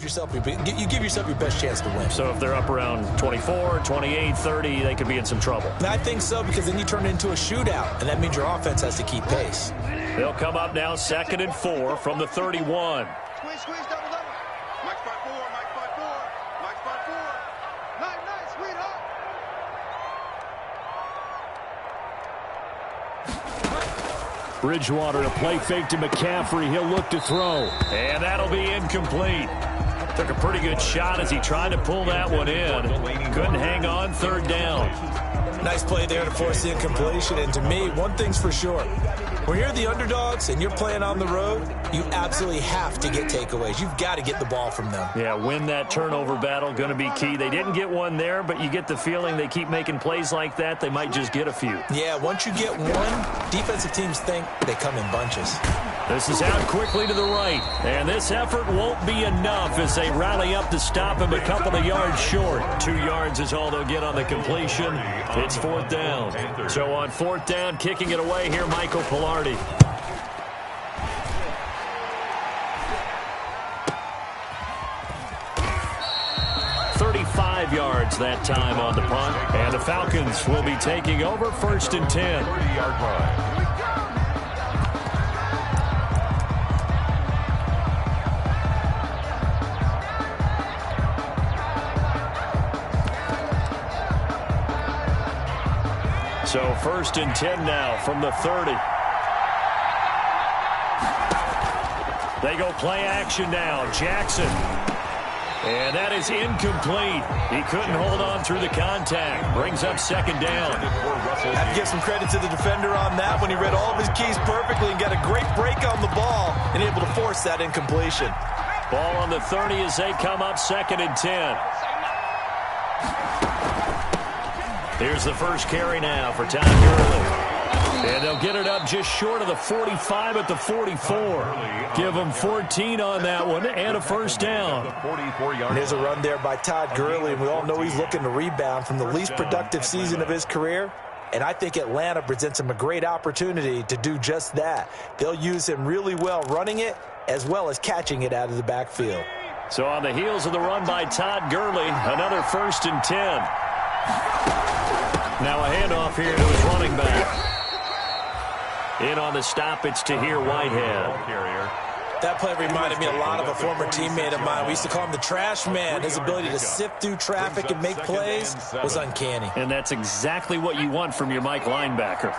yourself your best chance to win. So if they're up around 24, 28, 30, they could be in some trouble. I think so, because then you turn it into a shootout, and that means your offense has to keep pace. They'll come up now 2nd and 4 from the 31. Squeeze, double. Mike spot 4, Mike spot 4, Mike spot 4. Nice, sweetheart. Bridgewater, a play fake to McCaffrey. He'll look to throw. And that'll be incomplete. Took a pretty good shot as he tried to pull that one in. Couldn't hang on, 3rd down. Nice play there to force the incompletion. And to me, one thing's for sure. When you're the underdogs and you're playing on the road, you absolutely have to get takeaways. You've got to get the ball from them. Yeah, win that turnover battle, going to be key. They didn't get one there, but you get the feeling they keep making plays like that, they might just get a few. Yeah, once you get one, defensive teams think they come in bunches. This is out quickly to the right, and this effort won't be enough as they rally up to stop him a couple of yards short. 2 yards is all they'll get on the completion. It's 4th down. So on 4th down, kicking it away here, Michael Pilardi. Yards that time on the punt, and the Falcons will be taking over 1st and 10. 30-yard line. So 1st and 10 now from the 30. They go play action now. Jackson. And that is incomplete. He couldn't hold on through the contact. Brings up 2nd down. I have to give some credit to the defender on that when he read all of his keys perfectly and got a great break on the ball and able to force that incompletion. Ball on the 30 as they come up 2nd and 10. Here's the first carry now for Todd Gurley. And they'll get it up just short of the 45 at the 44. Give them 14 on that one and a 1st down. And there's a run there by Todd Gurley, and we all know he's looking to rebound from the least productive season of his career. And I think Atlanta presents him a great opportunity to do just that. They'll use him really well running it as well as catching it out of the backfield. So on the heels of the run by Todd Gurley, another 1st and 10. Now a handoff here to his running back. In on the stop, it's Tahir Whitehead. That play reminded me a lot of a former teammate of mine. We used to call him the trash man. His ability to sift through traffic and make plays was uncanny. And that's exactly what you want from your Mike linebacker.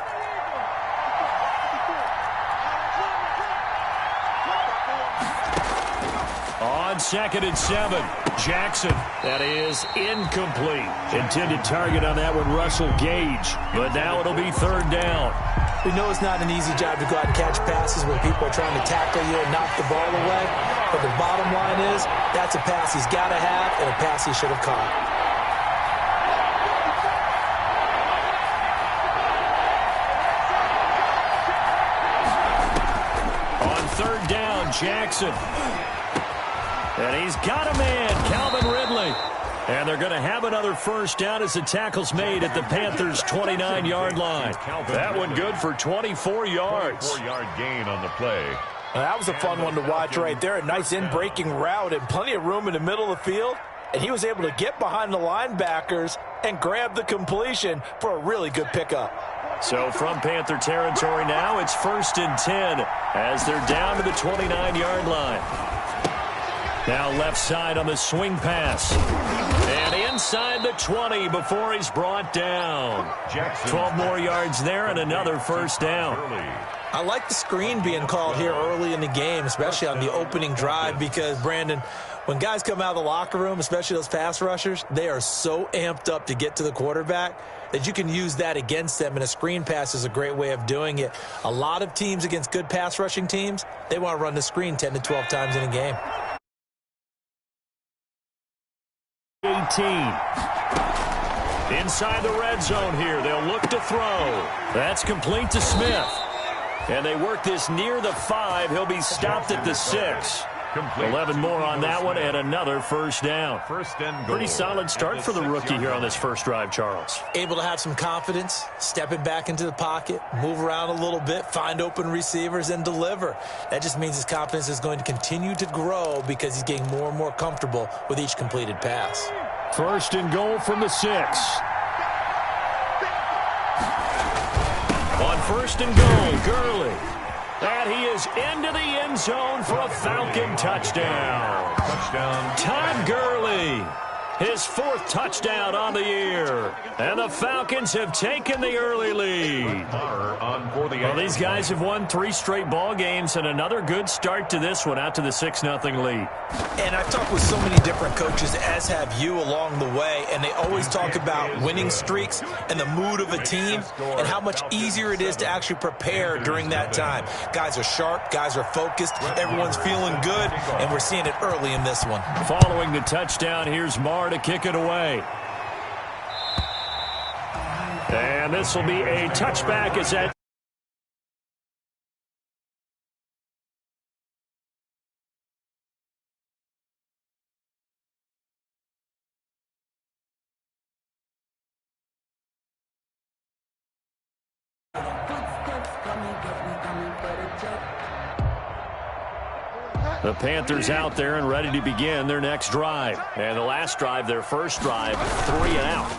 On 2nd and 7, Jackson. That is incomplete. Intended target on that one, Russell Gage. But now it'll be 3rd down. We know it's not an easy job to go out and catch passes when people are trying to tackle you and knock the ball away. But the bottom line is, that's a pass he's got to have and a pass he should have caught. On 3rd down, Jackson. And he's got a man, Calvin Ridley. And they're going to have another 1st down as the tackle's made at the Panthers' 29-yard line. That one good for 24 yards. 4-yard gain on the play. Now, that was a fun one to watch right there. A nice in-breaking route and plenty of room in the middle of the field. And he was able to get behind the linebackers and grab the completion for a really good pickup. So from Panther territory now, it's 1st and 10 as they're down to the 29-yard line. Now left side on the swing pass. And inside the 20 before he's brought down. 12 more yards there and another 1st down. I like the screen being called here early in the game, especially on the opening drive, because, Brandon, when guys come out of the locker room, especially those pass rushers, they are so amped up to get to the quarterback that you can use that against them, and a screen pass is a great way of doing it. A lot of teams against good pass rushing teams, they want to run the screen 10 to 12 times in a game. 18. Inside the red zone here. They'll look to throw. That's complete to Smith. And they work this near the 5. He'll be stopped at the 6. 11 more on that one and another first down. Pretty solid start for the rookie here on this first drive, Charles. Able to have some confidence, stepping back into the pocket, move around a little bit, find open receivers, and deliver. That just means his confidence is going to continue to grow because he's getting more and more comfortable with each completed pass. First and goal from the 6. On first and goal, Gurley. And he is into the end zone for a Falcon touchdown. Todd Gurley, his 4th touchdown on the year. And the Falcons have taken the early lead. Well, these guys have won 3 straight ball games and another good start to this one out to the 6-0 lead. And I've talked with so many different coaches, as have you along the way, and they always talk about winning streaks and the mood of a team and how much easier it is to actually prepare during that time. Guys are sharp, guys are focused, everyone's feeling good, and we're seeing it early in this one. Following the touchdown, here's Marr to kick it away. And this will be a touchback as that. The Panthers out there and ready to begin their next drive. And the last drive, their first drive, 3 and out.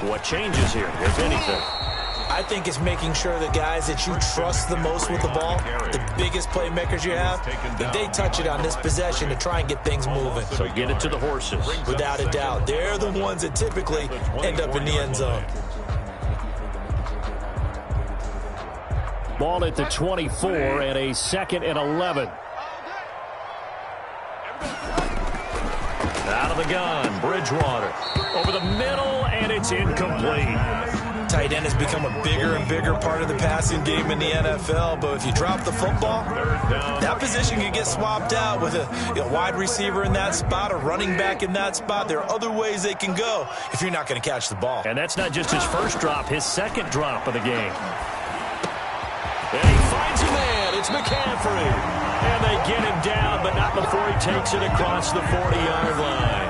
What changes here, if anything? I think it's making sure the guys that you trust the most with the ball, the biggest playmakers you have, that they touch it on this possession to try and get things moving. So get it to the horses. Without a doubt. They're the ones that typically end up in the end zone. Ball at the 24 and a 2nd and 11. Out of the gun, Bridgewater. Over the middle, and it's incomplete. Tight end has become a bigger and bigger part of the passing game in the NFL, but if you drop the football, that position can get swapped out with a wide receiver in that spot, a running back in that spot. There are other ways they can go if you're not going to catch the ball. And that's not just his first drop, his 2nd drop of the game. And he finds a man. It's McCaffrey. And they get him down, but not before he takes it across the 40-yard line.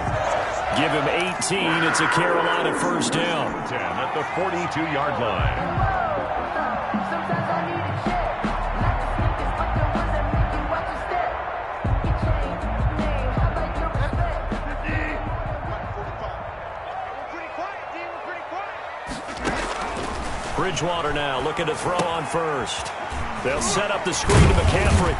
Give him 18. It's a Carolina first down. 10 at the 42-yard line. Bridgewater now looking to throw on first. They'll set up the screen to McCaffrey.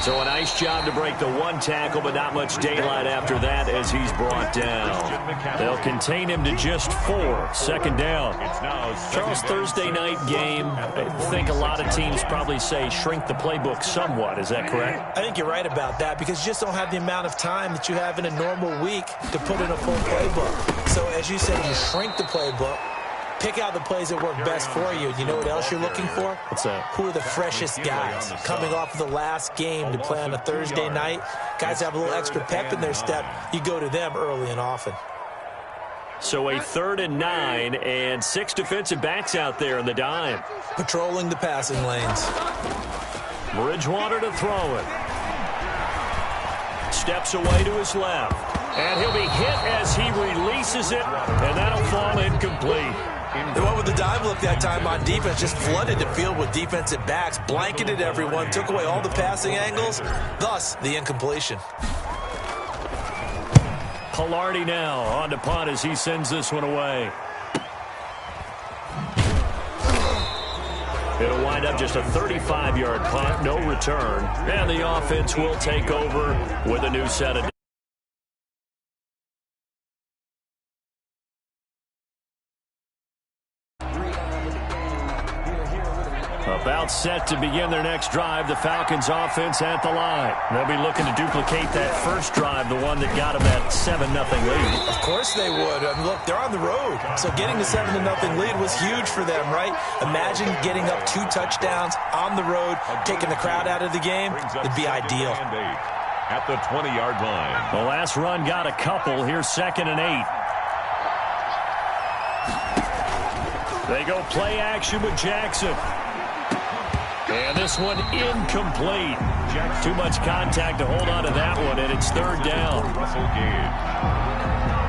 So a nice job to break the 1 tackle, but not much daylight after that as he's brought down. They'll contain him to just 4. 2nd down. Charles, Thursday night game, I think a lot of teams probably say shrink the playbook somewhat. Is that correct? I think you're right about that because you just don't have the amount of time that you have in a normal week to put in a full playbook. So as you said, you shrink the playbook. Pick out the plays that work best for you. You know what else you're looking for? What's that? Who are the freshest guys coming off of the last game to play on a Thursday night? Guys have a little extra pep in their step. You go to them early and often. So a 3rd and 9 and 6 defensive backs out there in the dime. Patrolling the passing lanes. Bridgewater to throw it. Steps away to his left. And he'll be hit as he releases it, and that'll fall incomplete. They went with the dime look that time on defense, just flooded the field with defensive backs, blanketed everyone, took away all the passing angles, thus the incompletion. Pilardi now on to punt as he sends this one away. It'll wind up just a 35-yard punt, no return, and the offense will take over with a new set of. About set to begin their next drive, the Falcons offense at the line. They'll be looking to duplicate that first drive, the one that got them that 7-0 lead. Of course they would. I mean, look, they're on the road. So getting the 7-0 lead was huge for them, right? Imagine getting up 2 touchdowns on the road, taking the crowd out of the game. It'd be ideal. At the 20-yard line. The last run got a couple. Here's 2nd and 8. They go play action with Jackson. And this one incomplete. Too much contact to hold on to that one, and it's third down. Russell Gage.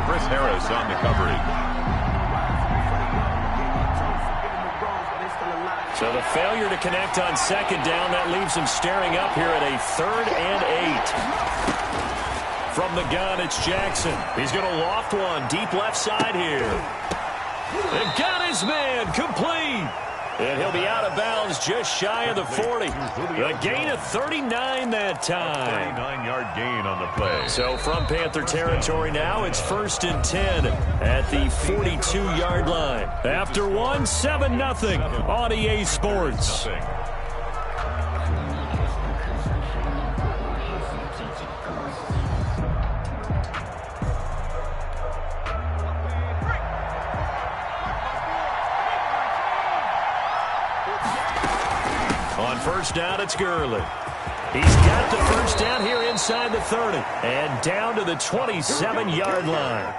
Chris Harris on the coverage. So the failure to connect on second down, that leaves him staring up here at a 3rd and 8. From the gun, it's Jackson. He's going to loft one deep left side here. And got his man complete. And he'll be out of bounds just shy of the 40. A gain of 39 that time. 39-yard gain on the play. So from Panther territory now, it's 1st and 10 at the 42-yard line. After one, 7-0 on EA Sports. On first down, it's Gurley. He's got the first down here inside the 30 and down to the 27-yard line.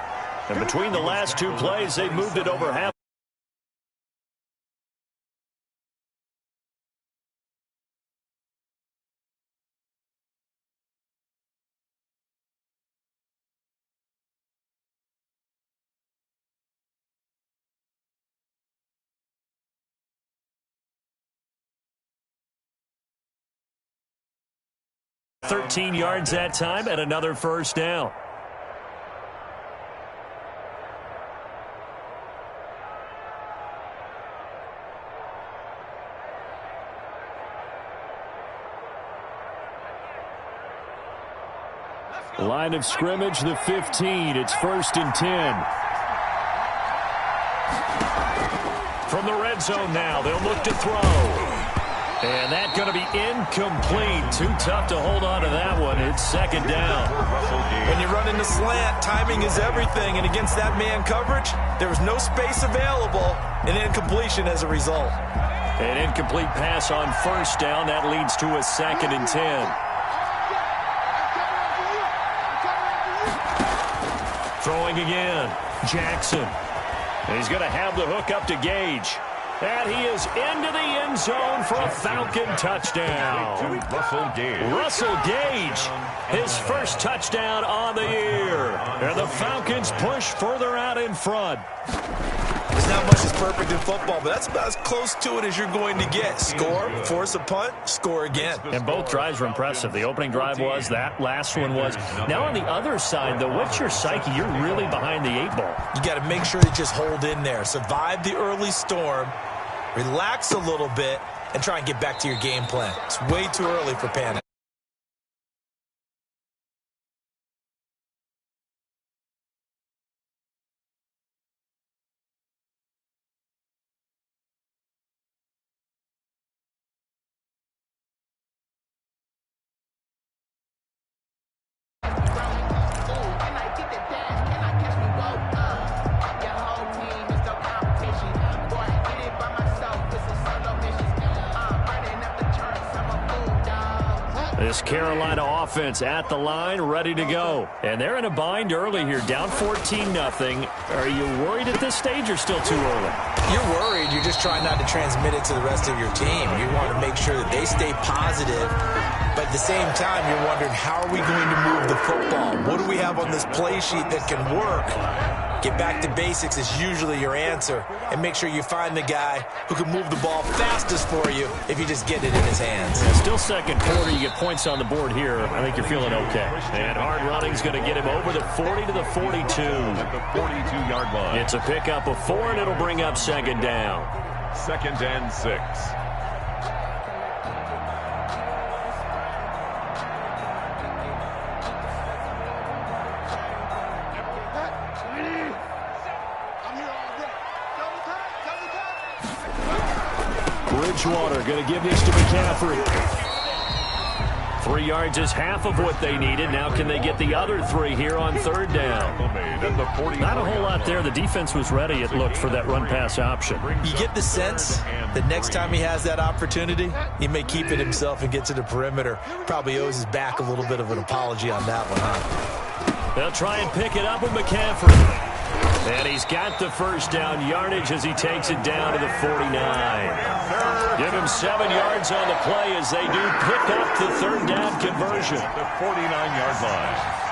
And between the last two plays, they've moved it over half. $13 yards that time and another first down. Line of scrimmage, the 15. It's 1st and 10. From the red zone now, they'll look to throw. And that's going to be incomplete. Too tough to hold on to that one. It's 2nd down. When you run in the slant, timing is everything. And against that man coverage, there was no space available. An incompletion as a result. An incomplete pass on first down. That leads to a 2nd and 10. Throwing again. Jackson. He's going to have the hook up to Gage. And he is into the end zone for a Falcon touchdown. Russell Gage, his first touchdown on the year. And the Falcons push further out in front. There's not much that's perfect in football, but that's about as close to it as you're going to get. Score, force a punt, score again. And both drives were impressive. The opening drive was, that last one was. Now on the other side, though, what's your psyche? You're really behind the 8-ball. You got to make sure to just hold in there. Survive the early storm. Relax a little bit and try and get back to your game plan. It's way too early for panic. This Carolina offense at the line, ready to go. And they're in a bind early here, down 14-0. Are you worried at this stage or still too early? You're worried. You're just trying not to transmit it to the rest of your team. You want to make sure that they stay positive. But at the same time, you're wondering, how are we going to move the football? What do we have on this play sheet that can work? Get back to basics is usually your answer. And make sure you find the guy who can move the ball fastest for you if you just get it in his hands. Yeah, still second quarter. You get points on the board here. I think you're feeling okay. And hard running's going to get him over the 40 to the 42. At the 42-yard line. It's a pickup of 4, and it'll bring up 2nd down. 2nd and 6. Bridgewater going to give this to McCaffrey. 3 yards is half of what they needed. Now can they get the other 3 here on 3rd down? Not a whole lot there. The defense was ready, it looked, for that run-pass option. You get the sense that next time he has that opportunity, he may keep it himself and get to the perimeter. Probably owes his back a little bit of an apology on that one, huh? They'll try and pick it up with McCaffrey. And he's got the first down yardage as he takes it down to the 49. Give him 7 yards on the play as they do pick up the third down conversion. The 49-yard line.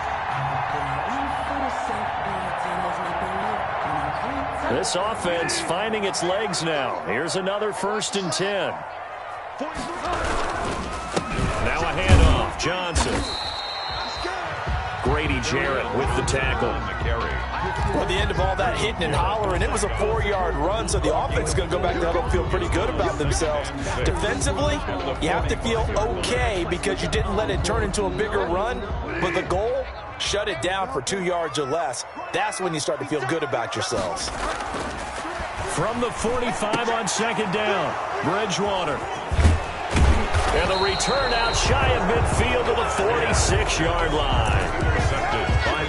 This offense finding its legs now. Here's another 1st and 10. Now a handoff. Johnson. Grady Jarrett with the tackle. At the end of all that hitting and hollering, it was a 4-yard run, so the offense is going to go back to huddle and feel pretty good about themselves. Defensively, you have to feel okay because you didn't let it turn into a bigger run, but the goal, shut it down for 2 yards or less. That's when you start to feel good about yourselves. From the 45 on 2nd down, Bridgewater. And the return out shy of midfield to the 46-yard line.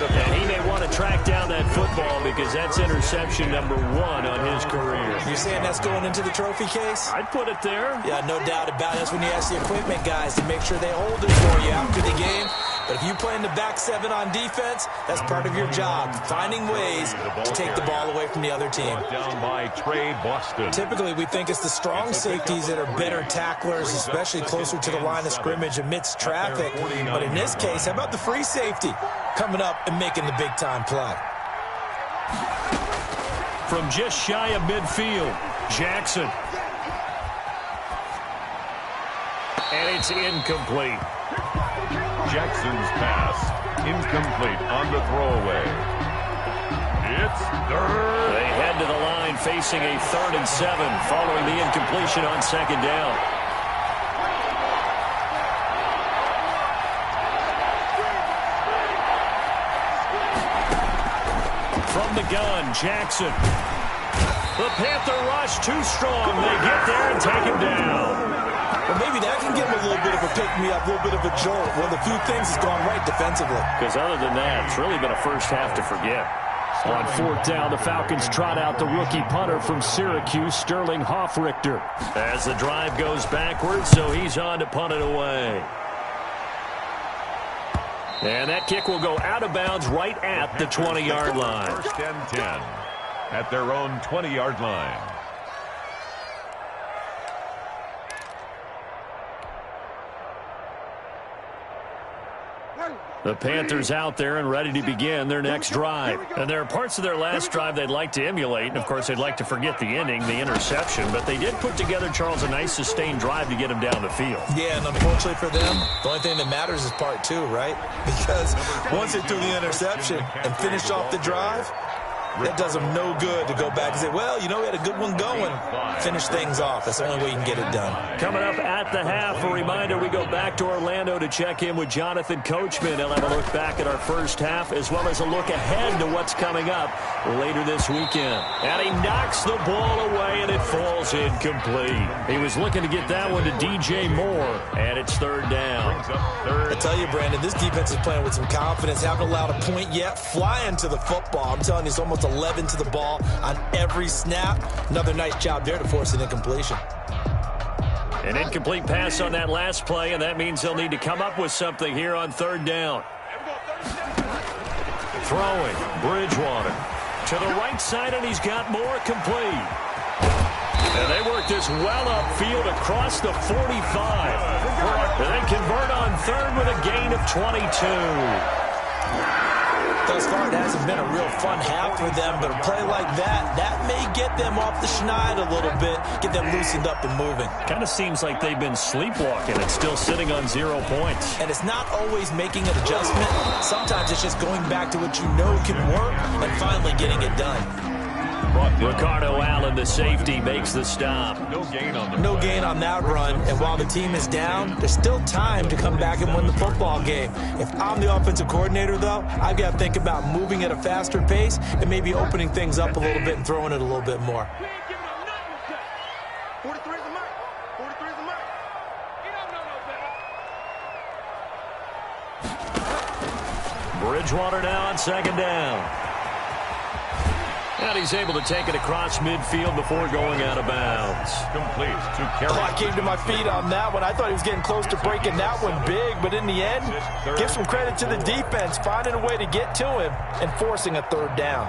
And he may want to track down that football because that's interception number 1 on his career. You're saying that's going into the trophy case? I'd put it there. Yeah, no doubt about it. That's when you ask the equipment guys to make sure they hold it for you after the game. But if you play in the back 7 on defense, that's part of your job, finding ways to take the ball away from the other team. Down by Trey Boston. Typically, we think it's the strong safeties that are better tacklers, especially closer to the line of scrimmage amidst traffic. But in this case, how about the free safety coming up and making the big-time play? From just shy of midfield, Jackson. And it's incomplete. Jackson's pass incomplete on the throwaway. It's third. They head to the line facing a 3rd and 7 following the incompletion on 2nd down. From the gun, Jackson. The Panther rush too strong. They get there and take him down. Well, maybe that can give him a little bit of a pick-me-up, a little bit of a jolt. One of the few things that's gone right defensively. Because other than that, it's really been a first half to forget. On 4th down, the Falcons trot out the rookie punter from Syracuse, Sterling Hoffrichter. As the drive goes backwards, so he's on to punt it away. And that kick will go out of bounds right at the 20-yard line. 1st and 10 at their own 20-yard line. The Panthers out there and ready to begin their next drive. And there are parts of their last drive they'd like to emulate. And, of course, they'd like to forget the ending, the interception. But they did put together, Charles, a nice sustained drive to get him down the field. Yeah, and unfortunately for them, the only thing that matters is part 2, right? Because once they threw the interception and finished off the drive, that does them no good to go back and say, well, you know, we had a good one going. Finish things off. That's the only way you can get it done. Coming up at the half, a reminder, we go back to Orlando to check in with Jonathan Coachman. He'll have a look back at our first half as well as a look ahead to what's coming up later this weekend. And he knocks the ball away, and it falls incomplete. He was looking to get that one to DJ Moore, and it's 3rd down. I tell you, Brandon, this defense is playing with some confidence. Haven't allowed a point yet. Flying to the football. I'm telling you, it's almost 11 to the ball on every snap. Another nice job there to force an incompletion. An incomplete pass on that last play, and that means they'll need to come up with something here on 3rd down. Throwing, Bridgewater. To the right side, and he's got more complete. And they work this well upfield across the 45. And they convert on 3rd with a gain of 22. Thus far, it hasn't been a real fun half for them, but a play like that may get them off the schneid a little bit, get them loosened up and moving. Kind of seems like they've been sleepwalking and still sitting on 0 points. And it's not always making an adjustment. Sometimes it's just going back to what you know can work and finally getting it done. Ricardo Allen, the safety, makes the stop. No gain on that run, and while the team is down, there's still time to come back and win the football game. If I'm the offensive coordinator, though, I've got to think about moving at a faster pace and maybe opening things up a little bit and throwing it a little bit more. 43 is a mic. 43 is a mic. You don't know no better. Bridgewater now on 2nd down. And he's able to take it across midfield before going out of bounds. Complete to Carey. I came to my feet on that one. I thought he was getting close to breaking that one big, but in the end, give some credit to the defense, finding a way to get to him and forcing a 3rd down.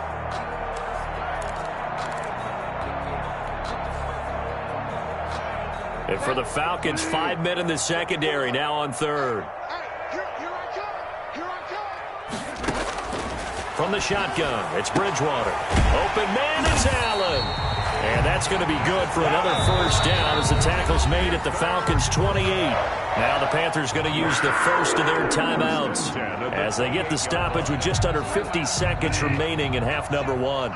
And for the Falcons, 5 men in the secondary, now on third. From the shotgun, it's Bridgewater. Open man, it's Allen. And that's going to be good for another first down as the tackle's made at the Falcons' 28. Now the Panthers going to use the first of their timeouts as they get the stoppage with just under 50 seconds remaining in half number one.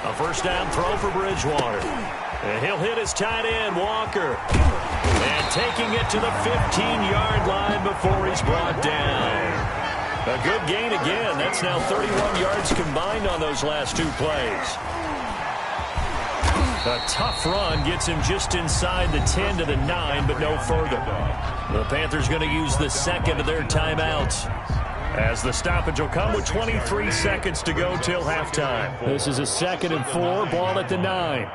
A first down throw for Bridgewater. And he'll hit his tight end, Walker. And taking it to the 15-yard line before he's brought down. A good gain again. That's now 31 yards combined on those last two plays. A tough run gets him just inside the 10 to the 9, but no further. The Panthers going to use the second of their timeouts, as the stoppage will come with 23 seconds to go till halftime. This is a 2nd and 4, ball at the 9.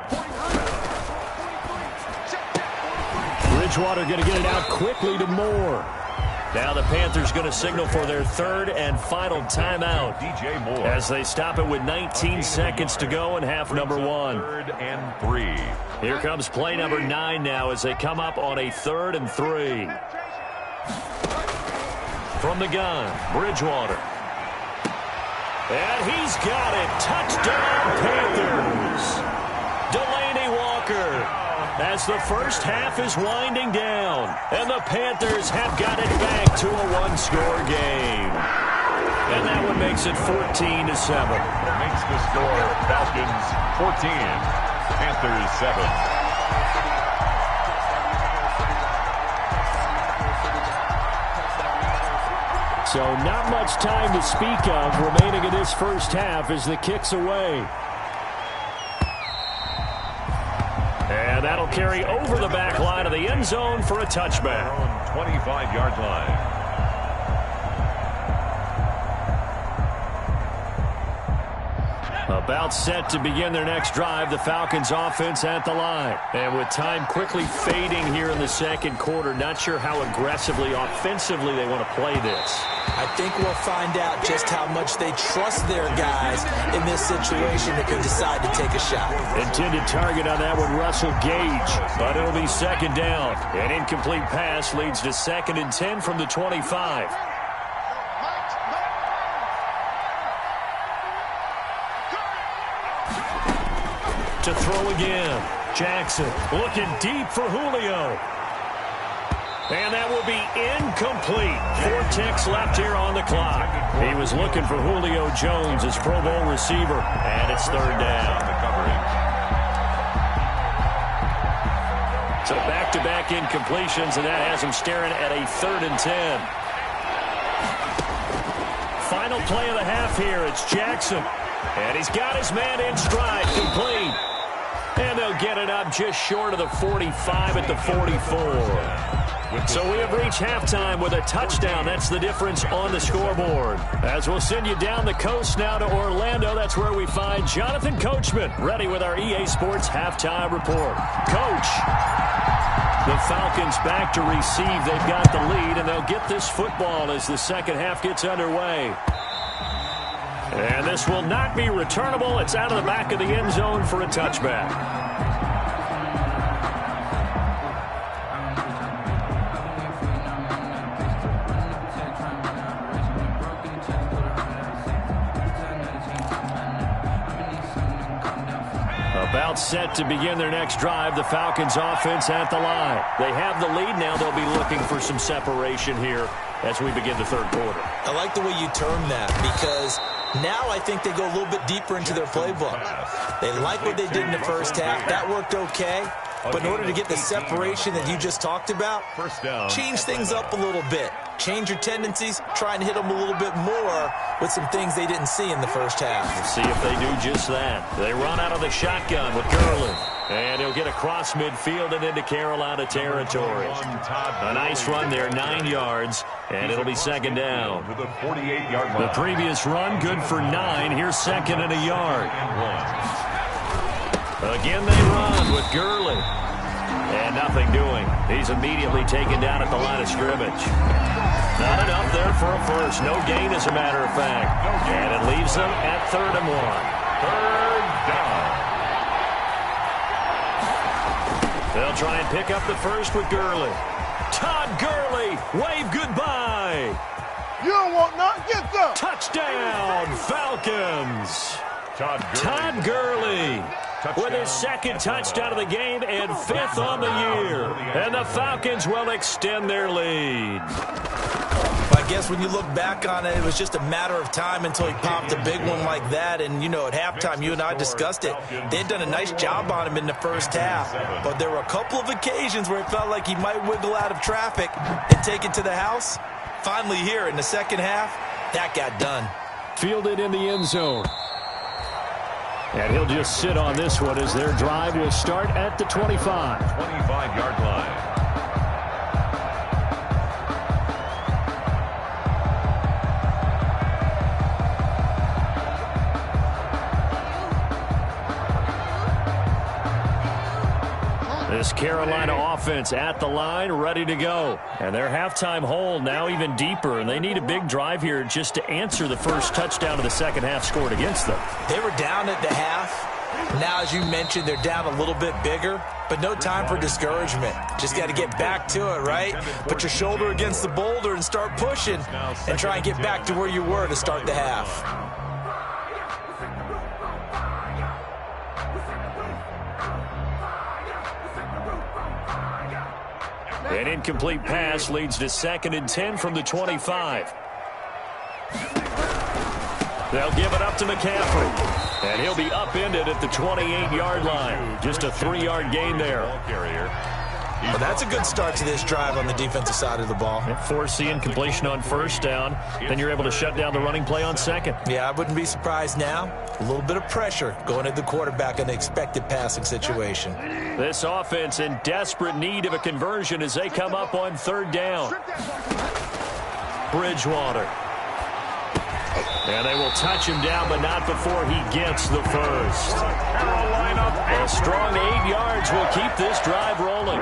Bridgewater going to get it out quickly to Moore. Now the Panthers going to signal for their third and final timeout DJ Moore, as they stop it with 19 seconds to go in half number one. 3rd and 3. Here comes play number 9 now as they come up on a 3rd and 3. From the gun, Bridgewater. And he's got it. Touchdown, Panthers. Delaney Walker, as the first half is winding down, and the Panthers have got it back to a one-score game. And that one makes it 14-7. Makes the score Falcons 14, Panthers 7. So not much time to speak of remaining in this first half as the kick's away. And that'll carry over the back line of the end zone for a touchback. 25-yard line. About set to begin their next drive, the Falcons offense at the line. And with time quickly fading here in the second quarter, not sure how aggressively, offensively they want to play this. I think we'll find out just how much they trust their guys in this situation if they decide to take a shot. Intended target on that one, Russell Gage. But it'll be second down. An incomplete pass leads to 2nd and 10 from the 25. To throw again. Jackson looking deep for Julio. And that will be incomplete. 4 ticks left here on the clock. He was looking for Julio Jones, his Pro Bowl receiver. And it's 3rd down. So back-to-back incompletions, and that has him staring at a 3rd and 10. Final play of the half here. It's Jackson. And he's got his man in stride, complete. And they'll get it up just short of the 45 at the 44. So we have reached halftime with a touchdown. That's the difference on the scoreboard. As we'll send you down the coast now to Orlando, that's where we find Jonathan Coachman, ready with our EA Sports halftime report. Coach, the Falcons back to receive. They've got the lead, and they'll get this football as the second half gets underway. And this will not be returnable. It's out of the back of the end zone for a touchback. About set to begin their next drive, the Falcons offense at the line. They have the lead now. They'll be looking for some separation here as we begin the third quarter. I like the way you term that, because now I think they go a little bit deeper into their playbook. They like what they did in the first half. That worked okay. But in order to get the separation that you just talked about, change things up a little bit. Change your tendencies, try and hit them a little bit more with some things they didn't see in the first half. We'll see if they do just that. They run out of the shotgun with Gurley. And he'll get across midfield and into Carolina territory. A nice run there, 9 yards, and it'll be second down. The previous run, good for 9. Here's 2nd and a yard. Again they run with Gurley. And nothing doing. He's immediately taken down at the line of scrimmage. Not enough there for a first. No gain, as a matter of fact. And it leaves them at 3rd and 1. Third down. They'll try and pick up the first with Gurley. Todd Gurley, wave goodbye. You don't want nothing. Get some. Touchdown, Falcons. Todd Gurley with his second touchdown of the game and 5th on the year. And the Falcons will extend their lead. I guess when you look back on it, it was just a matter of time until he popped a big one like that. And, you know, at halftime, you and I discussed it. They'd done a nice job on him in the first half. But there were a couple of occasions where it felt like he might wiggle out of traffic and take it to the house. Finally here in the second half, that got done. Fielded in the end zone. And he'll just sit on this one as their drive will start at the 25. 25-yard line. This Carolina offense at the line, ready to go. And their halftime hole now even deeper, and they need a big drive here just to answer the first touchdown of the second half scored against them. They were down at the half. Now, as you mentioned, they're down a little bit bigger, but no time for discouragement. Just got to get back to it, right? Put your shoulder against the boulder and start pushing and try and get back to where you were to start the half. An incomplete pass leads to 2nd and 10 from the 25. They'll give it up to McCaffrey. And he'll be upended at the 28-yard line. Just a 3-yard gain there. Well, that's a good start to this drive on the defensive side of the ball. Force the incompletion on first down. Then you're able to shut down the running play on second. Yeah, I wouldn't be surprised now. A little bit of pressure going at the quarterback in an expected passing situation. This offense in desperate need of a conversion as they come up on 3rd down. Bridgewater. And they will touch him down, but not before he gets the first. A strong 8 yards will keep this drive rolling.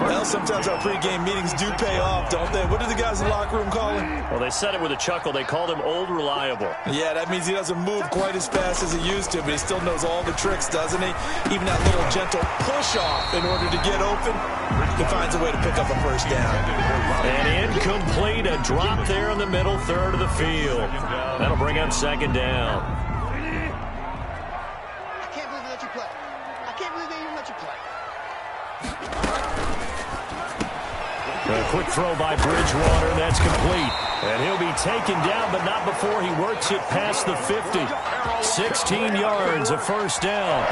Well, sometimes our pregame meetings do pay off, don't they? What do the guys in the locker room call him? Well, they said it with a chuckle. They called him Old Reliable. Yeah, that means he doesn't move quite as fast as he used to, but he still knows all the tricks, doesn't he? Even that little gentle push-off in order to get open, he finds a way to pick up a first down. And incomplete, a drop there in the middle third of the field. That'll bring up 2nd down. I can't believe they let you play. I can't believe they even let you play. A quick throw by Bridgewater, that's complete. And he'll be taken down, but not before he works it past the 50. 16 yards, a first down.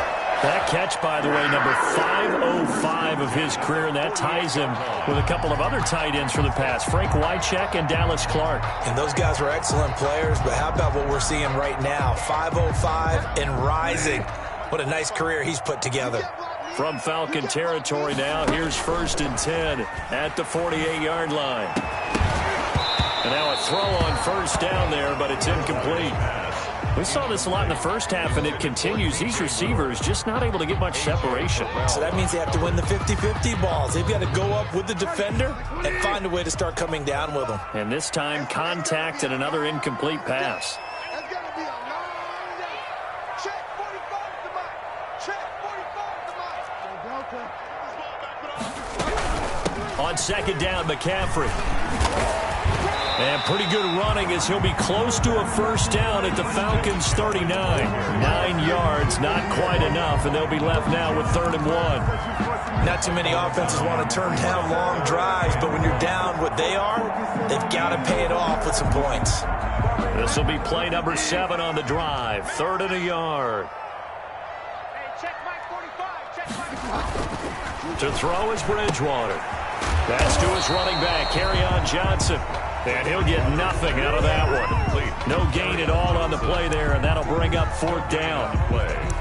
That catch, by the way, number 505 of his career, and that ties him with a couple of other tight ends for the past, Frank Wycheck and Dallas Clark. And those guys were excellent players, but how about what we're seeing right now? 505 and rising. What a nice career he's put together. From Falcon territory now, here's 1st and 10 at the 48-yard line. And now a throw on first down there, but it's incomplete. We saw this a lot in the first half, and it continues. These receivers just not able to get much separation. So that means they have to win the 50-50 balls. They've got to go up with the defender and find a way to start coming down with them. And this time, contact and another incomplete pass. That's going to be a long day. Check 45 to Mike. Check 45 to Mike. On 2nd down, McCaffrey. And pretty good running as he'll be close to a first down at the Falcons' 39. 9 yards, not quite enough, and they'll be left now with 3rd and 1. Not too many offenses want to turn down long drives, but when you're down what they are, they've got to pay it off with some points. This will be play number 7 on the drive. 3rd and a yard. Hey, check Mike 45. Check Mike 45. To throw is Bridgewater. Pass to his running back, Kerryon Johnson. And he'll get nothing out of that one. No gain at all on the play there, and that'll bring up 4th down.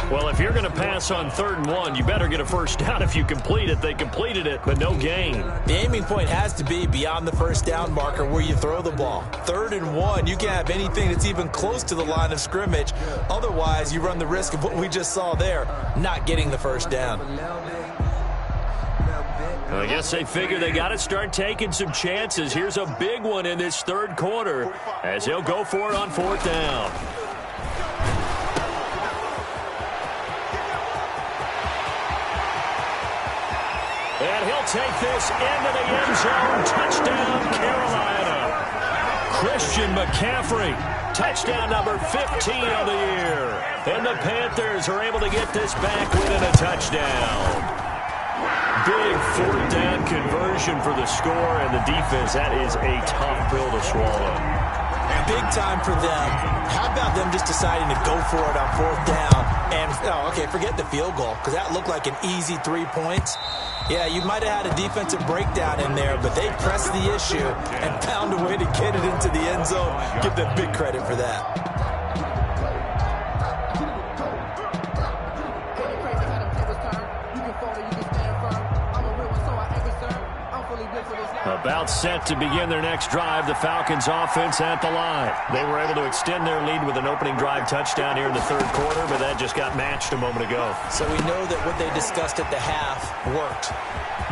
Well, if you're going to pass on 3rd and 1, you better get a first down if you complete it. They completed it, but no gain. The aiming point has to be beyond the first down marker where you throw the ball. 3rd and 1, you can't have anything that's even close to the line of scrimmage. Otherwise, you run the risk of what we just saw there, not getting the first down. I guess they figure they got to start taking some chances. Here's a big one in this 3rd quarter as he'll go for it on 4th down. he'll take this into the end zone. Touchdown, Carolina. Christian McCaffrey, touchdown number 15 of the year. And the Panthers are able to get this back within a touchdown. Big fourth down conversion for the score, and the defense, that is a tough pill to swallow. Big time for them. How about them just deciding to go for it on fourth down? And, okay, forget the field goal, because that looked like an easy 3 points. Yeah, you might have had a defensive breakdown in there, but they pressed the issue and found a way to get it into the end zone. Give them big credit for that. About set to begin their next drive, the Falcons offense at the line. They were able to extend their lead with an opening drive touchdown here in the third quarter, but that just got matched a moment ago. So we know that what they discussed at the half worked.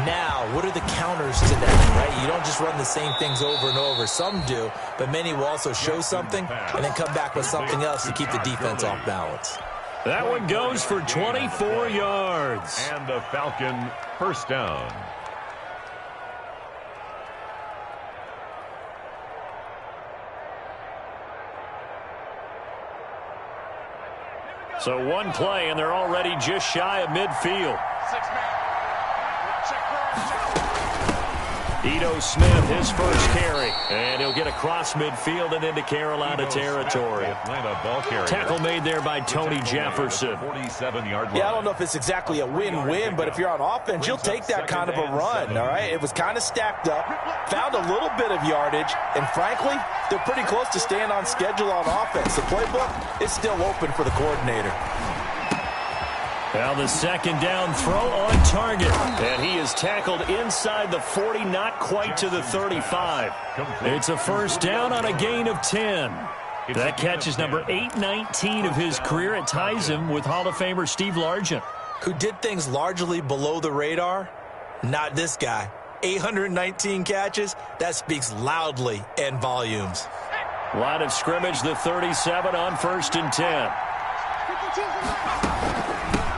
Now, what are the counters to that, right? You don't just run the same things over and over. Some do, but many will also show something and then come back with something else to keep the defense off balance. That one goes for 24 yards. And the Falcon first down. So one play, and they're already just shy of midfield. Ito Smith, his first carry. And he'll get across midfield and into Carolina territory. Tackle made there by Tony Jefferson. 47-yard line. Yeah, I don't know if it's exactly a win-win, but if you're on offense, you'll take that kind of a run, all right? It was kind of stacked up, found a little bit of yardage, and frankly, they're pretty close to staying on schedule on offense. The playbook is still open for the coordinator. Now the second down throw on target. And he is tackled inside the 40, not quite to the 35. It's a first down on a gain of 10. That catch is number 819 of his career. It ties him with Hall of Famer Steve Largent. Who did things largely below the radar? Not this guy. 819 catches, that speaks loudly in volumes. Line of scrimmage, the 37 on 1st and 10.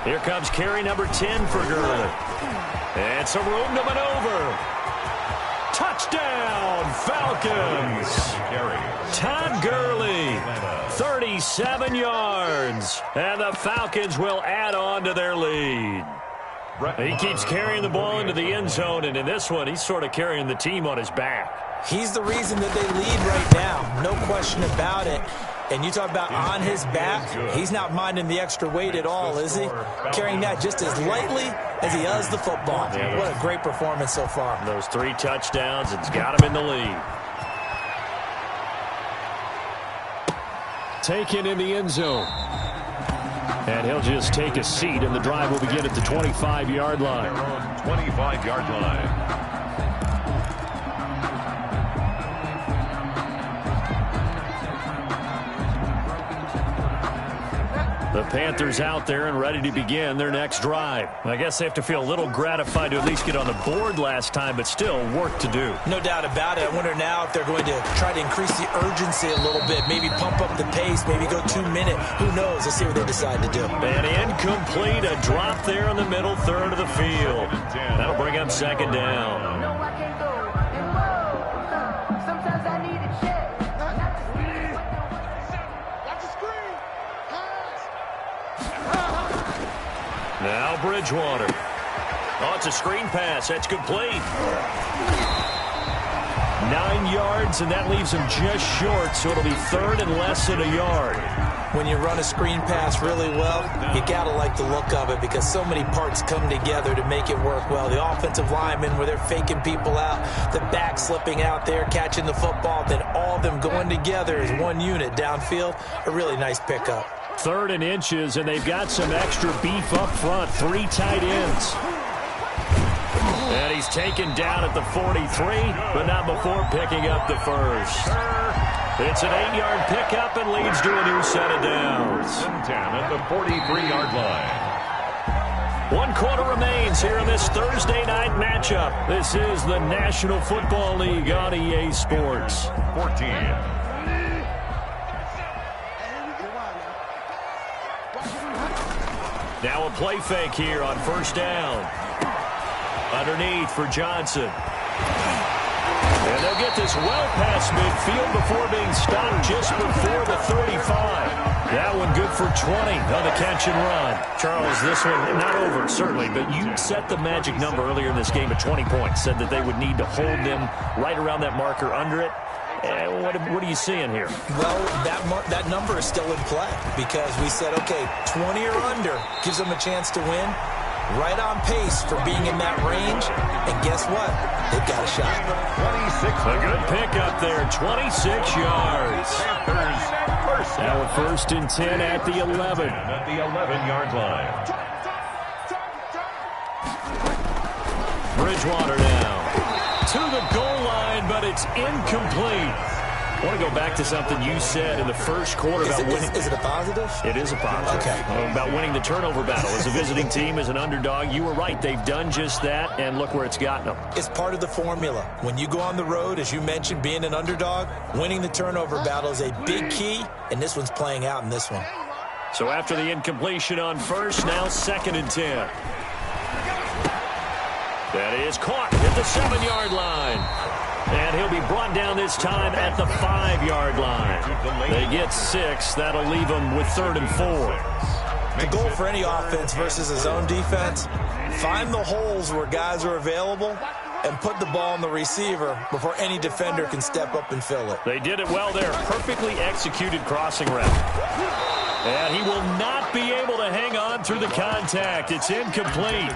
Here comes carry number 10 for Gurley. And some room to maneuver. Touchdown, Falcons. Todd Gurley, 37 yards. And the Falcons will add on to their lead. He keeps carrying the ball into the end zone, and in this one, he's sort of carrying the team on his back. He's the reason that they lead right now. No question about it. And you talk about on his back, he's not minding the extra weight at all, is he? Carrying that just as lightly as he does the football. What a great performance so far. Those 3 touchdowns, it's got him in the lead. Taken in the end zone. And he'll just take a seat, and the drive will begin at the 25-yard line. 25-yard line. The Panthers out there and ready to begin their next drive. I guess they have to feel a little gratified to at least get on the board last time, but still work to do. No doubt about it. I wonder now if they're going to try to increase the urgency a little bit, maybe pump up the pace, maybe go 2-minute. Who knows? Let's see what they decide to do. And incomplete, a drop there in the middle third of the field. That'll bring up second down. Now Bridgewater. Oh, it's a screen pass. That's complete. 9 yards, and that leaves him just short, so it'll be third and less than a yard. When you run a screen pass really well, you got to like the look of it because so many parts come together to make it work well. The offensive linemen, where they're faking people out, the back slipping out there, catching the football, then all of them going together as one unit downfield. A really nice pickup. 3rd and inches, and they've got some extra beef up front. 3 tight ends. And he's taken down at the 43, but not before picking up the first. It's an 8-yard pickup and leads to a new set of downs. 10 at the 43-yard line. 1 quarter remains here in this Thursday night matchup. This is the National Football League on EA Sports. 14. Now a play fake here on first down. Underneath for Johnson. And they'll get this well past midfield before being stopped just before the 35. That one good for 20 on the catch and run. Charles, this one not over, certainly, but you set the magic number earlier in this game at 20 points. Said that they would need to hold them right around that marker under it. What are you seeing here? Well, that number is still in play because we said, okay, 20 or under gives them a chance to win. Right on pace for being in that range. And guess what? They've got a shot. 26. A good pickup there. 26 yards. Now a 1st and 10 at the 11. At the 11-yard line. Bridgewater now to the goal line, but it's incomplete. I want to go back to something you said in the first quarter about winning. Is it a positive? It is a positive. Okay. About winning the turnover battle. As a visiting team, as an underdog, you were right. They've done just that, and look where it's gotten them. It's part of the formula. When you go on the road, as you mentioned, being an underdog, winning the turnover battle is a big key, and this one's playing out in this one. So after the incompletion on first, now 2nd and 10. That is caught at the 7-yard line. And he'll be brought down this time at the 5-yard line. They get 6. That'll leave them with 3rd and 4. The goal for any offense versus a zone defense, find the holes where guys are available and put the ball on the receiver before any defender can step up and fill it. They did it well there. Perfectly executed crossing route. And he will not be able to hang on through the contact. It's incomplete.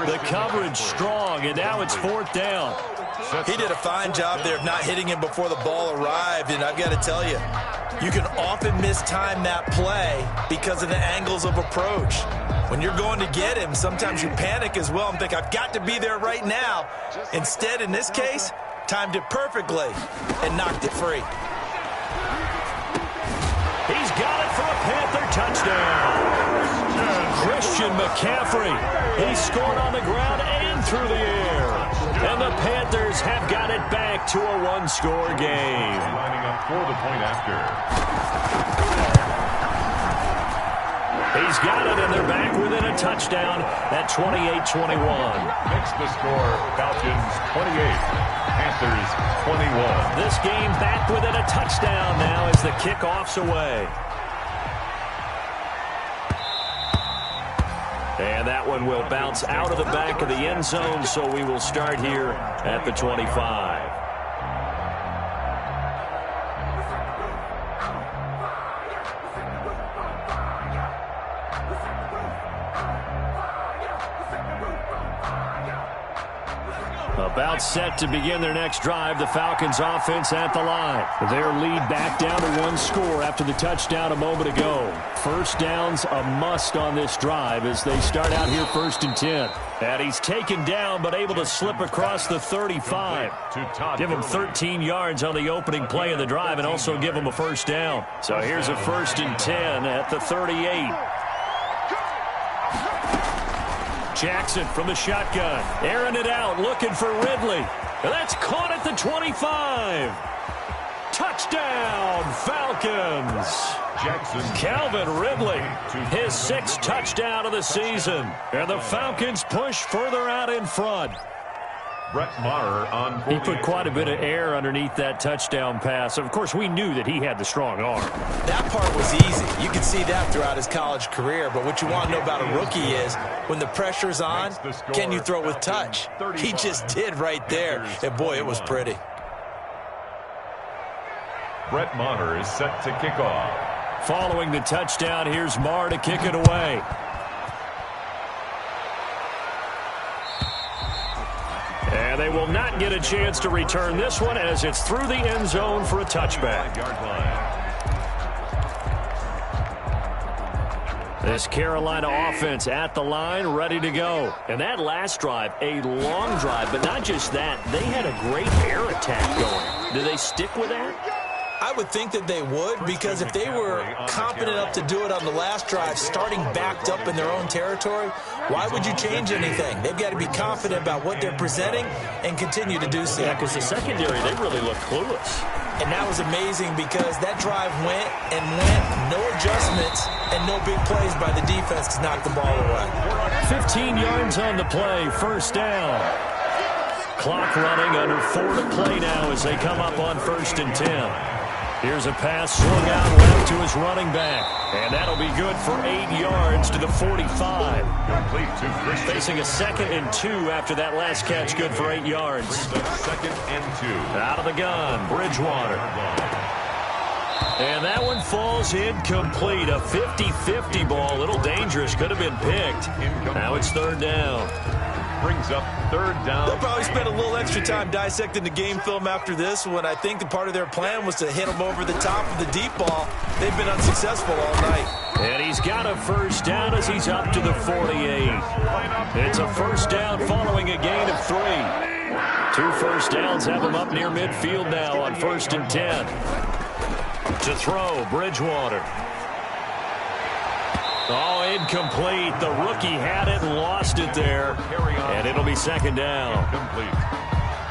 The coverage strong, and now it's 4th down. He did a fine job there of not hitting him before the ball arrived, and I've got to tell you, you can often mistime that play because of the angles of approach. When you're going to get him, sometimes you panic as well and think, I've got to be there right now. Instead, in this case, timed it perfectly and knocked it free. He's got it for a Panther touchdown. Christian McCaffrey. He scored on the ground and through the air. And the Panthers have got it back to a 1-score game. Lining up for the point after. He's got it, and they're back within a touchdown at 28-21. Makes the score Falcons 28, Panthers 21. This game back within a touchdown now as the kickoff's away. And that one will bounce out of the back of the end zone, so we will start here at the 25. About set to begin their next drive, the Falcons offense at the line. Their lead back down to 1 score after the touchdown a moment ago. First down's a must on this drive as they start out here 1st and 10. And he's taken down but able to slip across the 35. Give him 13 yards on the opening play of the drive and also give him a first down. So here's a 1st and 10 at the 38. Jackson from the shotgun, airing it out, looking for Ridley. And that's caught at the 25. Touchdown, Falcons. Jackson. Calvin Ridley, his 6th touchdown of the season. And the Falcons push further out in front. Brett Maher on 48. He put quite a bit of air underneath that touchdown pass. Of course, we knew that he had the strong arm. That part was easy. You could see that throughout his college career. But what you want to know about a rookie is when the pressure's on, can you throw with touch? He just did right there. And, boy, it was pretty. Brett Maher is set to kick off. Following the touchdown, here's Maher to kick it away. And they will not get a chance to return this one as it's through the end zone for a touchback. This Carolina offense at the line, ready to go. And that last drive, a long drive, but not just that. They had a great air attack going. Do they stick with that? I would think that they would, because if they were confident enough to do it on the last drive, starting backed up in their own territory, why would you change anything? They've got to be confident about what they're presenting and continue to do so. Yeah, because the secondary, they really look clueless. And that was amazing because that drive went and went, no adjustments and no big plays by the defense to knock the ball away. 15 yards on the play, first down. Clock running, under 4 to play now as they come up on 1st and 10. Here's a pass swung out left to his running back. And that'll be good for 8 yards to the 45. Facing a 2nd and 2 after that last catch, good for 8 yards. 2nd and 2. Out of the gun, Bridgewater. And that one falls incomplete. A 50-50 ball, a little dangerous, could have been picked. Now it's 3rd down. Brings up 3rd down. They'll probably spend a little extra time dissecting the game film after this one. I think the part of their plan was to hit them over the top of the deep ball. They've been unsuccessful all night. And he's got a 1st down as he's up to the 48. It's a 1st down following a gain of 3. 2 first downs have him up near midfield now on 1st and 10. To throw, Bridgewater. Oh, incomplete. The rookie had it and lost it there. And it'll be 2nd down.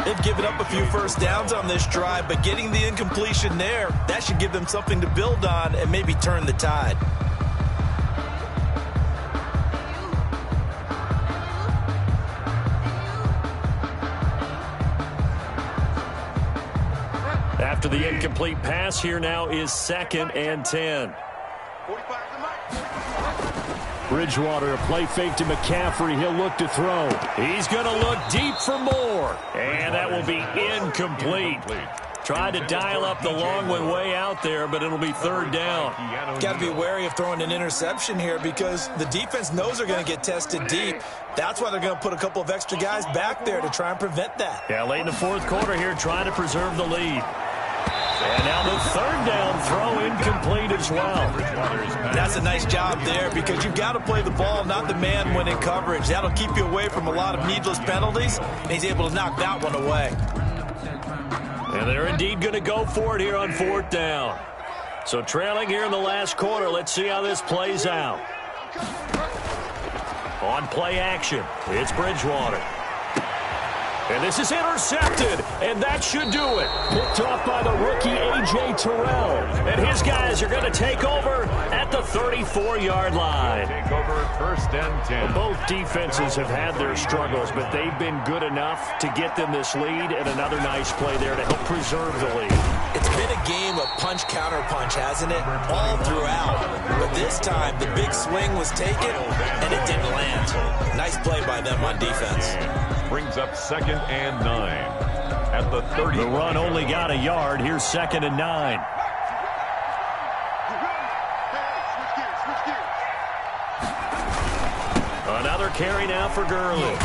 They've given up a few 1st downs on this drive, but getting the incompletion there, that should give them something to build on and maybe turn the tide. After the incomplete pass, here now is 2nd and 10. Bridgewater, a play fake to McCaffrey. He'll look to throw. He's going to look deep for more. And that will be incomplete. Tried to dial up the long one way out there, but it'll be 3rd down. Got to be wary of throwing an interception here because the defense knows they're going to get tested deep. That's why they're going to put a couple of extra guys back there to try and prevent that. Yeah, late in the 4th quarter here, trying to preserve the lead. And now the 3rd down throw incomplete as well. That's a nice job there because you've got to play the ball, not the man when in coverage. That'll keep you away from a lot of needless penalties, and he's able to knock that one away. And they're indeed going to go for it here on 4th down. So trailing here in the last quarter, let's see how this plays out. On play action, it's Bridgewater. And this is intercepted, and that should do it. Picked off by the rookie A.J. Terrell. And his guys are going to take over at the 34-yard line. Take over 1st and 10. Well, both defenses have had their struggles, but they've been good enough to get them this lead, and another nice play there to help preserve the lead. It's been a game of punch-counter-punch, hasn't it? All throughout. But this time, the big swing was taken, and it didn't land. Nice play by them on defense. Brings up 2nd and 9 at the 30. The run only got a yard. Here's 2nd and 9. Another carry now for Gurley.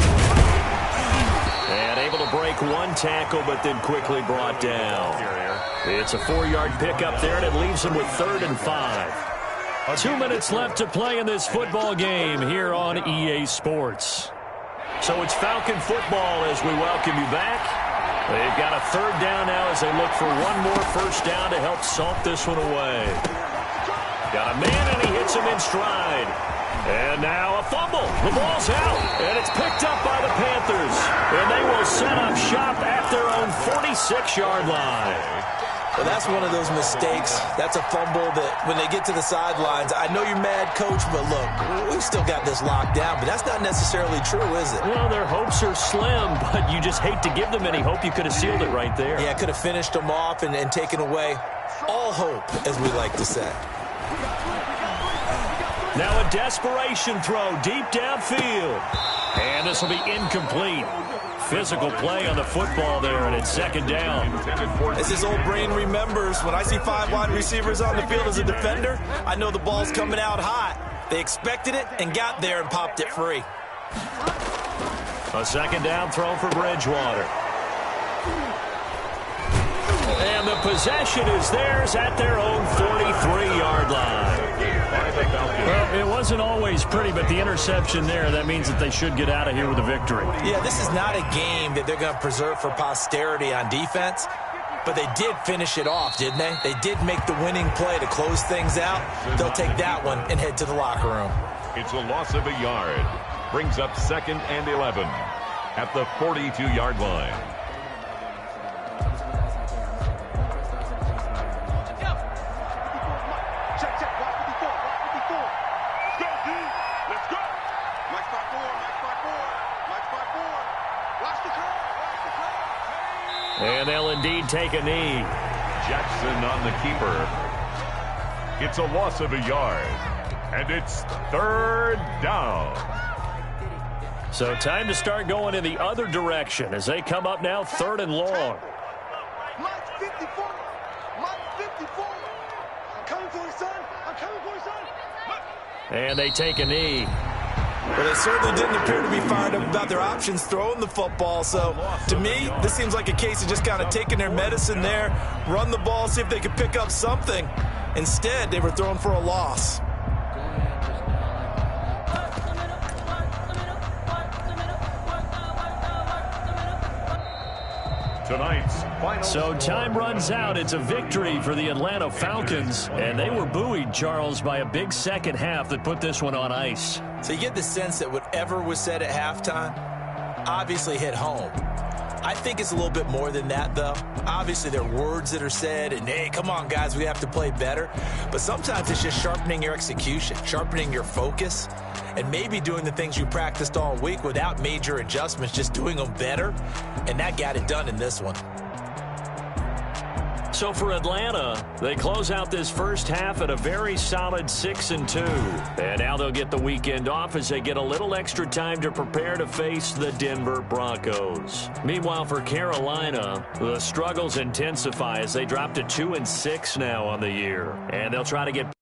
And able to break one tackle, but then quickly brought down. It's a 4-yard pickup there, and it leaves him with 3rd and 5. 2 minutes left to play in this football game here on EA Sports. So it's Falcon football as we welcome you back. They've got a 3rd down now as they look for one more 1st down to help salt this one away. Got a man, and he hits him in stride. And now a fumble. The ball's out, and it's picked up by the Panthers. And they will set up shop at their own 46-yard line. Well, that's one of those mistakes. That's a fumble that when they get to the sidelines, I know you're mad, Coach, but look, we've still got this locked down. But that's not necessarily true, is it? Well, their hopes are slim, but you just hate to give them any hope. You could have sealed it right there. Yeah, could have finished them off and taken away all hope, as we like to say. Now a desperation throw deep downfield. And this will be incomplete. Physical play on the football there, and it's 2nd down. As his old brain remembers, when I see 5 wide receivers on the field as a defender, I know the ball's coming out hot. They expected it and got there and popped it free. A 2nd down throw for Bridgewater. And the possession is theirs at their own 43-yard line. Well, it wasn't always pretty, but the interception there, that means that they should get out of here with a victory. Yeah, this is not a game that they're going to preserve for posterity on defense, but they did finish it off, didn't they? They did make the winning play to close things out. They'll take that one and head to the locker room. It's a loss of a yard. Brings up 2nd and 11 at the 42-yard line. indeed take a knee. Jackson on the keeper. It's a loss of a yard. And it's third down. So time to start going in the other direction as they come up now 3rd and long. Mike 54. Mike 54. I'm coming for you, son. I'm coming for you, son. And they take a knee. Well, they certainly didn't appear to be fired up about their options throwing the football. So, to me, this seems like a case of just kind of taking their medicine there, run the ball, see if they could pick up something. Instead, they were throwing for a loss. Tonight's final. So time runs out. It's a victory for the Atlanta Falcons. And they were buoyed, Charles, by a big second half that put this one on ice. So you get the sense that whatever was said at halftime obviously hit home. I think it's a little bit more than that, though. Obviously, there are words that are said, and, hey, come on, guys, we have to play better. But sometimes it's just sharpening your execution, sharpening your focus, and maybe doing the things you practiced all week without major adjustments, just doing them better. And that got it done in this one. So for Atlanta, they close out this first half at a very solid 6-2. And now they'll get the weekend off as they get a little extra time to prepare to face the Denver Broncos. Meanwhile, for Carolina, the struggles intensify as they drop to 2-6 now on the year. And they'll try to get